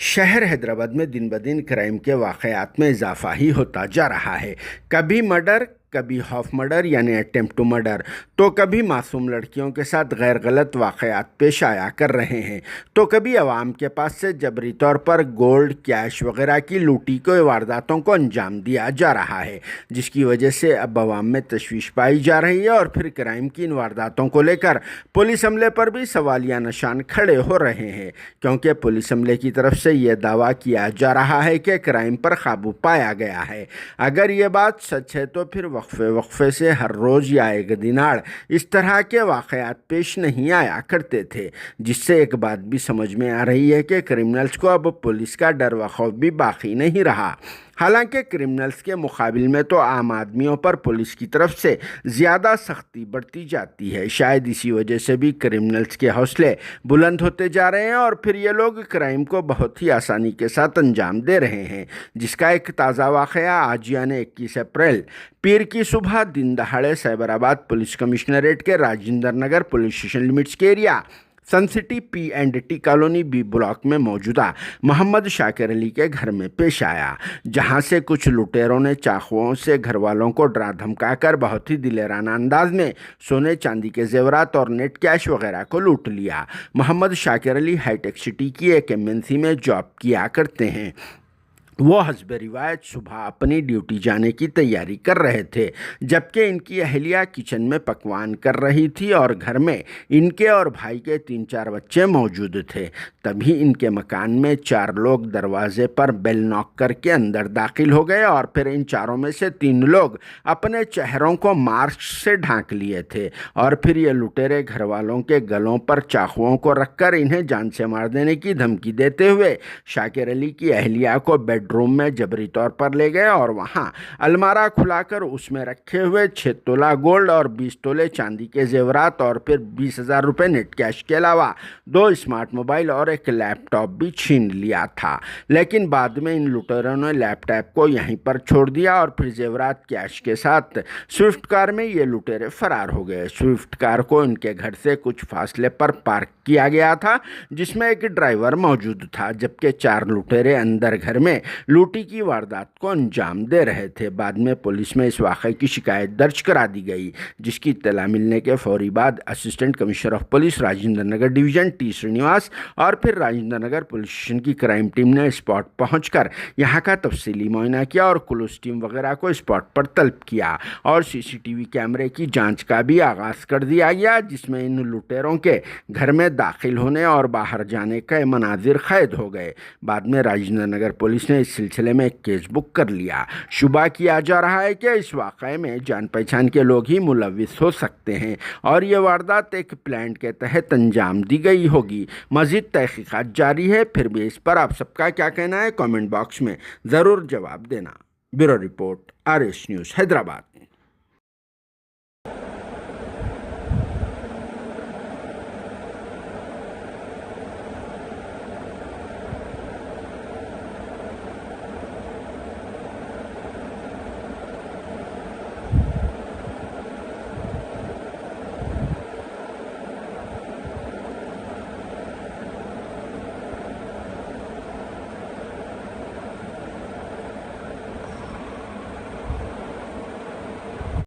شہر حیدرآباد میں دن بدن کرائم کے واقعات میں اضافہ ہی ہوتا جا رہا ہے۔ کبھی مرڈر، کبھی ہاف مرڈر یعنی اٹیمپٹ ٹو مرڈر، تو کبھی معصوم لڑکیوں کے ساتھ غیر غلط واقعات پیش آیا کر رہے ہیں، تو کبھی عوام کے پاس سے جبری طور پر گولڈ، کیش وغیرہ کی لوٹی کے وارداتوں کو انجام دیا جا رہا ہے، جس کی وجہ سے اب عوام میں تشویش پائی جا رہی ہے اور پھر کرائم کی ان وارداتوں کو لے کر پولیس عملے پر بھی سوالیہ نشان کھڑے ہو رہے ہیں، کیونکہ پولیس عملے کی طرف سے یہ دعویٰ کیا جا رہا ہے کہ کرائم پر قابو پایا گیا ہے۔ اگر یہ بات سچ ہے تو پھر وقفے سے ہر روز یا ایک دناڑ اس طرح کے واقعات پیش نہیں آیا کرتے تھے، جس سے ایک بات بھی سمجھ میں آ رہی ہے کہ کرمنلز کو اب پولیس کا ڈر و خوف بھی باقی نہیں رہا۔ حالانکہ کرمنلز کے مقابل میں تو عام آدمیوں پر پولیس کی طرف سے زیادہ سختی بڑھتی جاتی ہے، شاید اسی وجہ سے بھی کرمنلز کے حوصلے بلند ہوتے جا رہے ہیں اور پھر یہ لوگ کرائم کو بہت ہی آسانی کے ساتھ انجام دے رہے ہیں، جس کا ایک تازہ واقعہ آج یعنی 21 اپریل پیر کی صبح دن دہاڑے سائبر آباد پولیس کمشنریٹ کے Rajendra Nagar police station limits کے area Sun City P and T colony B block میں موجودہ محمد شاکر علی کے گھر میں پیش آیا، جہاں سے کچھ لٹیروں نے چاقوؤں سے گھر والوں کو ڈرا دھمکا کر بہت ہی دلیرانہ انداز میں سونے چاندی کے زیورات اور نیٹ کیش وغیرہ کو لوٹ لیا۔ محمد شاکر علی ہائی ٹیک سٹی کی ایک MNC میں جاب کیا کرتے ہیں۔ وہ حسب روایت صبح اپنی ڈیوٹی جانے کی تیاری کر رہے تھے، جبکہ ان کی اہلیہ کچن میں پکوان کر رہی تھی اور گھر میں ان کے اور بھائی کے 3-4 بچے موجود تھے۔ تبھی ان کے مکان میں 4 لوگ دروازے پر بیل ناک کر کے اندر داخل ہو گئے اور پھر ان چاروں میں سے 3 لوگ اپنے چہروں کو ماسک سے ڈھانک لیے تھے اور پھر یہ لٹیرے گھر والوں کے گلوں پر چاقوؤں کو رکھ کر انہیں جان سے مار دینے کی دھمکی دیتے ہوئے شاکر علی کی اہلیہ کو بیڈ روم میں جبری طور پر لے گئے اور وہاں المارہ کھلا کر اس میں رکھے ہوئے 6 تولہ گولڈ اور 20 تولے چاندی کے زیورات اور پھر 20,000 روپے نیٹ کیش کے علاوہ 2 اسمارٹ موبائل اور ایک لیپ ٹاپ بھی چھین لیا تھا، لیکن بعد میں ان لٹیروں نے لیپ ٹاپ کو یہیں پر چھوڑ دیا اور پھر زیورات کیش کے ساتھ سوئفٹ کار میں یہ لٹیرے فرار ہو گئے۔ سوئفٹ کار کو ان کے گھر سے کچھ فاصلے پر پارک کیا گیا تھا، جس میں ایک ڈرائیور موجود تھا، جبکہ 4 لٹیرے اندر گھر میں لوٹی کی واردات کو انجام دے رہے تھے۔ بعد میں پولیس میں اس واقعے کی شکایت درج کرا دی گئی، جس کی اطلاع ملنے کے فوری بعد assistant commissioner of police Rajendra Nagar division T Srinivas اور پھر راجندر نگر پولیس اسٹیشن کی کرائم ٹیم نے اسپاٹ پہنچ کر یہاں کا تفصیلی معائنہ کیا اور کلوز ٹیم وغیرہ کو اسپاٹ پر طلب کیا اور CCTV کیمرے کی جانچ کا بھی آغاز کر دیا گیا، جس میں ان لٹیروں کے گھر میں داخل ہونے اور باہر جانے کے مناظر قید ہو گئے۔ بعد میں راجندر نگر پولیس نے اس سلسلے میں ایک کیس بک کر لیا۔ شبہ کیا جا رہا ہے کہ اس واقعے میں جان پہچان کے لوگ ہی ملوث ہو سکتے ہیں اور یہ واردات ایک پلان کے تحت انجام دی گئی ہوگی۔ مزید تحقیقات جاری ہے، پھر بھی اس پر آپ سب کا کیا کہنا ہے کامنٹ باکس میں ضرور جواب دینا۔ Bureau report RS news Hyderabad.